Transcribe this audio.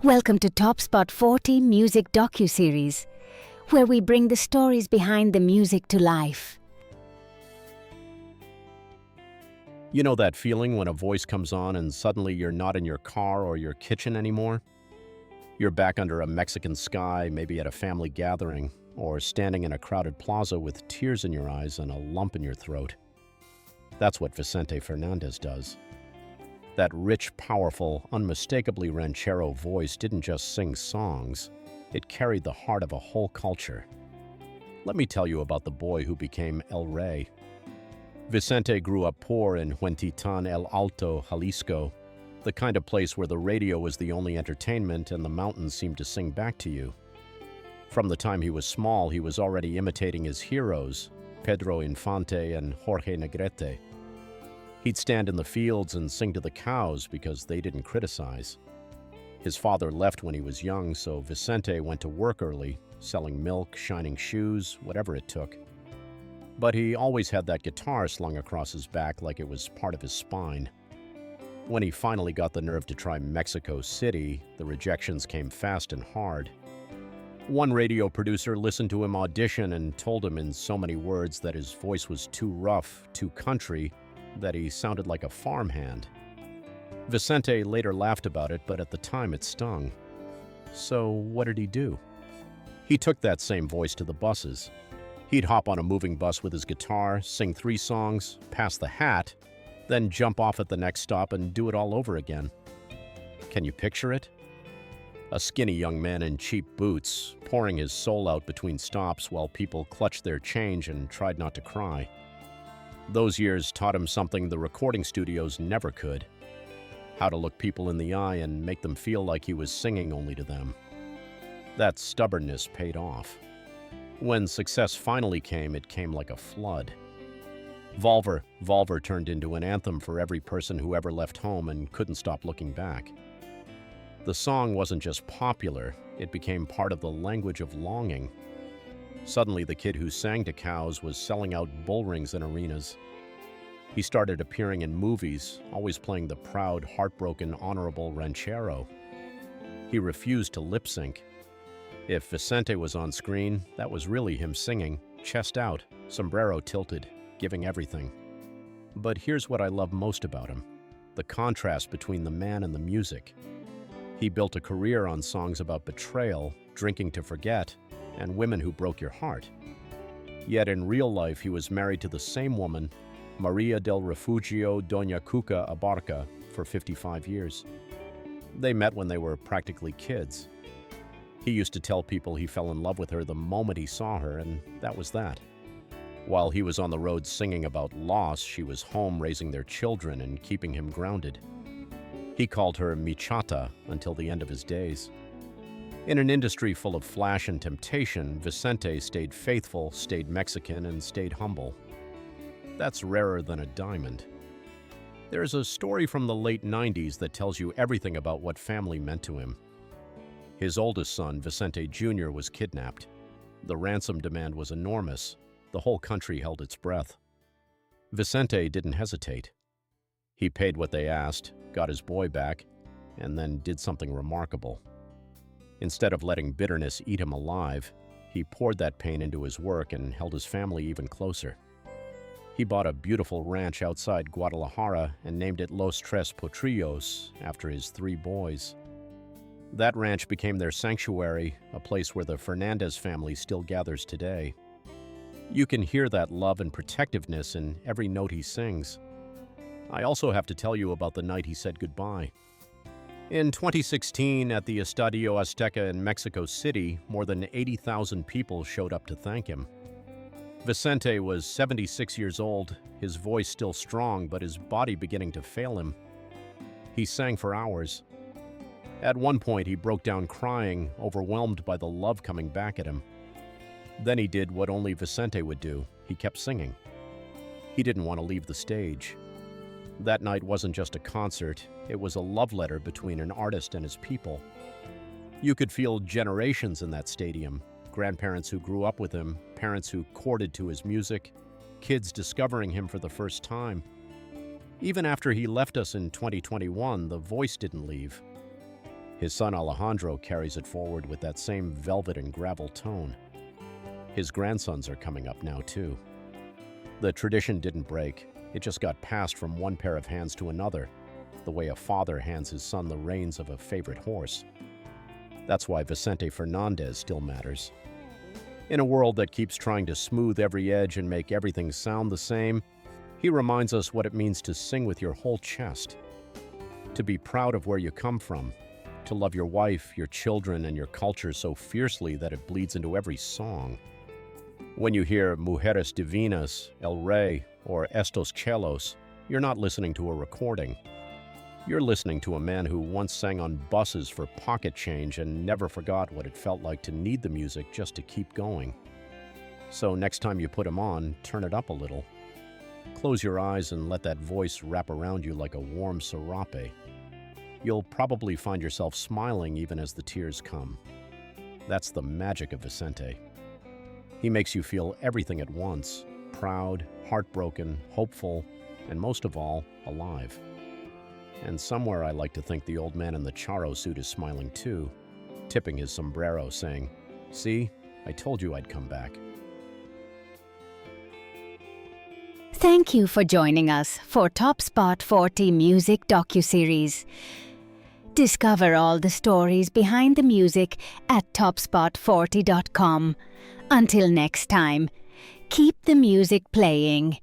Welcome to Top Spot 40 Music Docuseries, where we bring the stories behind the music to life. You know that feeling when a voice comes on and suddenly you're not in your car or your kitchen anymore? You're back under a Mexican sky, maybe at a family gathering, or standing in a crowded plaza with tears in your eyes and a lump in your throat. That's what Vicente Fernández does. That rich, powerful, unmistakably ranchero voice didn't just sing songs, it carried the heart of a whole culture. Let me tell you about the boy who became El Rey. Vicente grew up poor in Huentitan El Alto, Jalisco, the kind of place where the radio was the only entertainment and the mountains seemed to sing back to you. From the time he was small, he was already imitating his heroes, Pedro Infante and Jorge Negrete. He'd stand in the fields and sing to the cows because they didn't criticize. His father left when he was young, so Vicente went to work early, selling milk, shining shoes, whatever it took. But he always had that guitar slung across his back like it was part of his spine. When he finally got the nerve to try Mexico City, the rejections came fast and hard. One radio producer listened to him audition and told him in so many words that his voice was too rough, too country, that he sounded like a farmhand. Vicente later laughed about it, but at the time it stung. So what did he do? He took that same voice to the buses. He'd hop on a moving bus with his guitar, sing 3 songs, pass the hat, then jump off at the next stop and do it all over again. Can you picture it? A skinny young man in cheap boots, pouring his soul out between stops while people clutched their change and tried not to cry. Those years taught him something the recording studios never could: how to look people in the eye and make them feel like he was singing only to them. That stubbornness paid off. When success finally came, it came like a flood. Volver turned into an anthem for every person who ever left home and couldn't stop looking back. The song wasn't just popular, it became part of the language of longing. Suddenly, the kid who sang to cows was selling out bull rings in arenas. He started appearing in movies, always playing the proud, heartbroken, honorable ranchero. He refused to lip sync. If Vicente was on screen, that was really him singing, chest out, sombrero tilted, giving everything. But here's what I love most about him: the contrast between the man and the music. He built a career on songs about betrayal, drinking to forget, and women who broke your heart. Yet in real life, he was married to the same woman, Maria del Refugio Doña Cuca Abarca, for 55 years. They met when they were practically kids. He used to tell people he fell in love with her the moment he saw her, and that was that. While he was on the road singing about loss, she was home raising their children and keeping him grounded. He called her Mi Chata until the end of his days. In an industry full of flash and temptation, Vicente stayed faithful, stayed Mexican, and stayed humble. That's rarer than a diamond. There's a story from the late 90s that tells you everything about what family meant to him. His oldest son, Vicente Jr., was kidnapped. The ransom demand was enormous. The whole country held its breath. Vicente didn't hesitate. He paid what they asked, got his boy back, and then did something remarkable. Instead of letting bitterness eat him alive, he poured that pain into his work and held his family even closer. He bought a beautiful ranch outside Guadalajara and named it Los Tres Potrillos after his 3 boys. That ranch became their sanctuary, a place where the Fernandez family still gathers today. You can hear that love and protectiveness in every note he sings. I also have to tell you about the night he said goodbye. In 2016, at the Estadio Azteca in Mexico City, more than 80,000 people showed up to thank him. Vicente was 76 years old, his voice still strong, but his body beginning to fail him. He sang for hours. At one point, he broke down crying, overwhelmed by the love coming back at him. Then he did what only Vicente would do. He kept singing. He didn't want to leave the stage. That night wasn't just a concert, it was a love letter between an artist and his people. You could feel generations in that stadium: grandparents who grew up with him, parents who courted to his music, kids discovering him for the first time. Even after he left us in 2021, the voice didn't leave. His son Alejandro carries it forward with that same velvet and gravel tone. His grandsons are coming up now, too. The tradition didn't break. It just got passed from one pair of hands to another, the way a father hands his son the reins of a favorite horse. That's why Vicente Fernández still matters. In a world that keeps trying to smooth every edge and make everything sound the same, he reminds us what it means to sing with your whole chest, to be proud of where you come from, to love your wife, your children, and your culture so fiercely that it bleeds into every song. When you hear Mujeres Divinas, El Rey, or Estos Chelos, you're not listening to a recording. You're listening to a man who once sang on buses for pocket change and never forgot what it felt like to need the music just to keep going. So next time you put him on, turn it up a little. Close your eyes and let that voice wrap around you like a warm serape. You'll probably find yourself smiling even as the tears come. That's the magic of Vicente. He makes you feel everything at once: proud, heartbroken, hopeful, and most of all, alive. And somewhere I like to think the old man in the charro suit is smiling too, tipping his sombrero, saying, "See, I told you I'd come back." Thank you for joining us for Top Spot 40 Music Docuseries. Discover all the stories behind the music at topspot40.com. Until next time, keep the music playing.